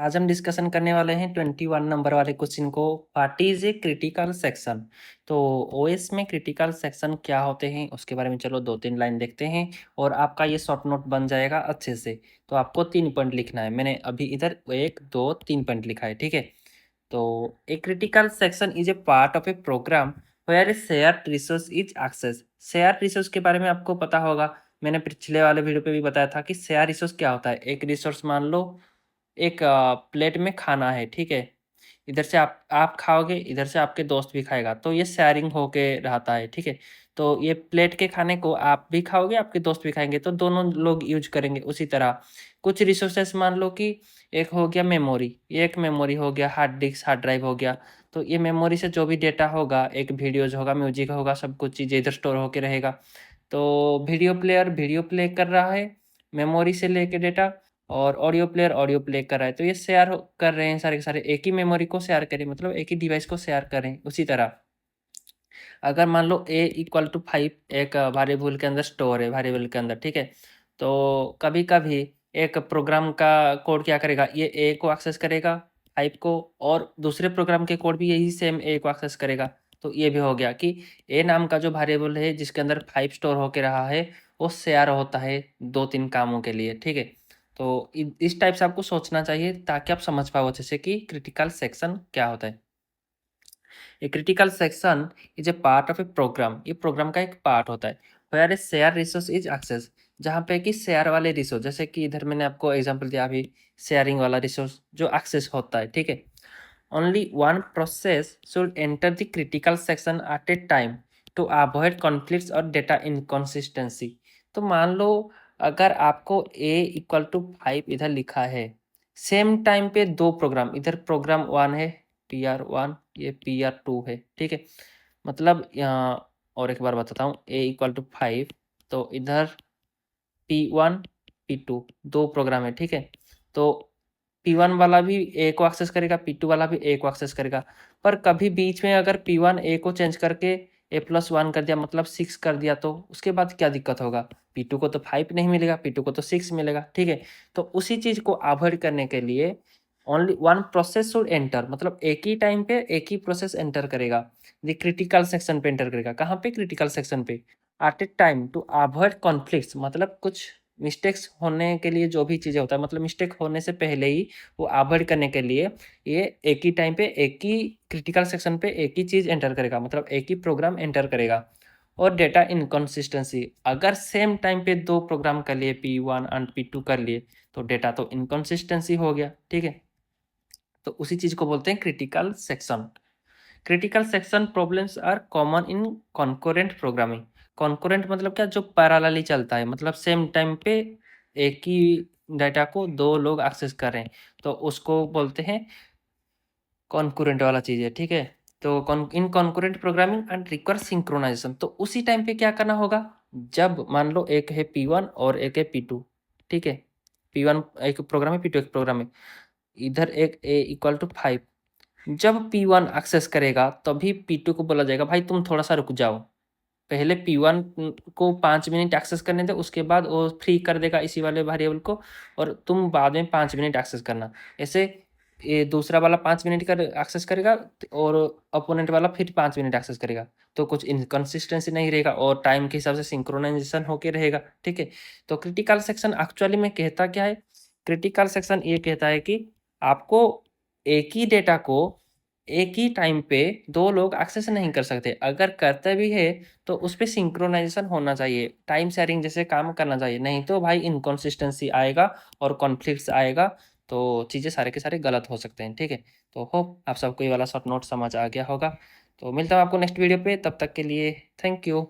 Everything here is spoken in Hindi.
आज हम डिस्कशन करने वाले हैं 21 नंबर वाले क्वेश्चन को। What is a critical section. तो ओएस में क्रिटिकल सेक्शन क्या होते हैं उसके बारे में चलो 2-3 लाइन देखते हैं और आपका ये शॉर्ट नोट बन जाएगा अच्छे से। तो आपको 3 पॉइंट लिखना है। मैंने अभी इधर 1 2 3 पॉइंट लिखा है, ठीक है। तो a critical section is a part of a program where a shared resource is access. Share resource के बारे में आपको पता होगा। मैंने पिछले वाले वीडियो पे भी बताया था कि शेयर रिसोर्स क्या होता है। एक रिसोर्स मान लो एक प्लेट में खाना है, ठीक है। इधर से आप खाओगे, इधर से आपके दोस्त भी खाएगा, तो ये शेयरिंग होके रहता है, ठीक है। तो ये प्लेट के खाने को आप भी खाओगे, आपके दोस्त भी खाएंगे, तो दोनों लोग यूज करेंगे। उसी तरह कुछ रिसोर्सेस मान लो कि एक हो गया मेमोरी, ये एक मेमोरी हो गया, हार्ड डिस्क हार्ड ड्राइव हो गया। तो ये मेमोरी से जो भी डेटा होगा, एक वीडियोज होगा, म्यूजिक होगा, सब कुछ चीज़ें इधर स्टोर होके रहेगा। तो वीडियो प्लेयर वीडियो प्ले कर रहा है मेमोरी से लेके डेटा, और ऑडियो प्लेयर ऑडियो प्ले कर रहा है। तो ये शेयर कर रहे हैं, सारे के सारे एक ही मेमोरी को शेयर करें, मतलब एक ही डिवाइस को शेयर करें। उसी तरह अगर मान लो a इक्वल टू 5 एक वेरिएबल के अंदर स्टोर है, वेरिएबल के अंदर, ठीक है। तो कभी कभी एक प्रोग्राम का कोड क्या करेगा, ये a को एक्सेस करेगा 5 को, और दूसरे प्रोग्राम के कोड भी यही सेम a को एक्सेस करेगा। तो ये भी हो गया कि a नाम का जो वेरिएबल है जिसके अंदर 5 स्टोर होके रहा है, वो शेयर होता है 2-3 कामों के लिए, ठीक है। तो इस टाइप से आपको सोचना चाहिए ताकि आप समझ पाओ अच्छे से कि क्रिटिकल सेक्शन क्या होता है। A critical section is a part of a program. ये प्रोग्राम का एक पार्ट होता है। Where a share resource is access, जहाँ पे कि शेयर वाले रिसोर्स, जैसे कि इधर मैंने आपको एग्जांपल दिया अभी, शेयरिंग वाला रिसोर्स जो एक्सेस होता है, ठीक है। Only one process should enter the critical section at a time to avoid conflicts और डेटा इनकॉन्सिस्टेंसी। तो मान लो अगर आपको ए इक्वल टू 5 इधर लिखा है, सेम टाइम पे दो प्रोग्राम, इधर प्रोग्राम 1 है PR1, ये PR2 है, ठीक है। मतलब यहाँ और एक बार बताता हूँ, ए इक्वल टू 5, तो इधर P1 P2 दो प्रोग्राम है, ठीक है। तो P1 वाला भी ए को एक्सेस करेगा, P2 वाला भी ए को एक्सेस करेगा। पर कभी बीच में अगर P1 ए को चेंज करके A+1 कर दिया, मतलब 6 कर दिया, तो उसके बाद क्या दिक्कत होगा। P2 को तो 5 नहीं मिलेगा, P2 को तो 6 मिलेगा, ठीक है। तो उसी चीज को अवॉइड करने के लिए only one process should enter, मतलब एक ही टाइम पे एक ही प्रोसेस एंटर करेगा, द क्रिटिकल सेक्शन पे एंटर करेगा। कहाँ पे, क्रिटिकल सेक्शन पे, at a time to avoid conflicts, मतलब कुछ मिस्टेक्स होने के लिए जो भी चीज़ें होता है, मतलब मिस्टेक होने से पहले ही वो अवॉइड करने के लिए ये एक ही टाइम पे एक ही क्रिटिकल सेक्शन पे एक ही चीज़ एंटर करेगा, मतलब एक ही प्रोग्राम एंटर करेगा। और डेटा इनकॉन्सिस्टेंसी, अगर सेम टाइम पे दो प्रोग्राम कर लिए, P1 एंड P2 कर लिए, तो डेटा तो इनकॉन्सिस्टेंसी हो गया, ठीक है। तो उसी चीज़ को बोलते हैं critical section. Critical section problems are common in concurrent programming. Concurrent मतलब क्या, जो पैरेलली चलता है, मतलब सेम टाइम पे एक ही डाटा को दो लोग एक्सेस कर रहे हैं, तो उसको बोलते हैं कॉन्कोरेंट वाला चीज़ है, ठीक है। तो in concurrent programming and require synchronization, तो उसी टाइम पे क्या करना होगा, जब मान लो एक है P1 और एक है P2, ठीक है। P1 एक प्रोग्राम है, P2 एक प्रोग्राम है। इधर एक a इक्वल टू 5, जब P1 एक्सेस करेगा तभी P2 को बोला जाएगा, भाई तुम थोड़ा सा रुक जाओ, पहले P1 को 5 मिनट एक्सेस करने दे, उसके बाद वो फ्री कर देगा इसी वाले वेरिएबल को, और तुम बाद में 5 मिनट एक्सेस करना। ऐसे ये दूसरा वाला 5 मिनट का एक्सेस करेगा और अपोनेंट वाला फिर 5 मिनट एक्सेस करेगा, तो कुछ इनकन्सिस्टेंसी नहीं रहेगा और टाइम के हिसाब से सिंक्रोनाइजेशन होके रहेगा, ठीक है। तो क्रिटिकल सेक्शन एक्चुअली में कहता क्या है, क्रिटिकल सेक्शन ये कहता है कि आपको एक ही डेटा को एक ही टाइम पे दो लोग एक्सेस नहीं कर सकते, अगर करते भी है तो उस पे सिंक्रोनाइजेशन होना चाहिए, टाइम शेयरिंग जैसे काम करना चाहिए, नहीं तो भाई इनकॉन्सिस्टेंसी आएगा और कॉन्फ्लिक्ट्स आएगा, तो चीज़ें सारे के सारे गलत हो सकते हैं, ठीक है। तो होप आप सबको ये वाला शॉर्ट नोट समझ आ गया होगा। तो मिलता हूँ आपको नेक्स्ट वीडियो पे, तब तक के लिए थैंक यू।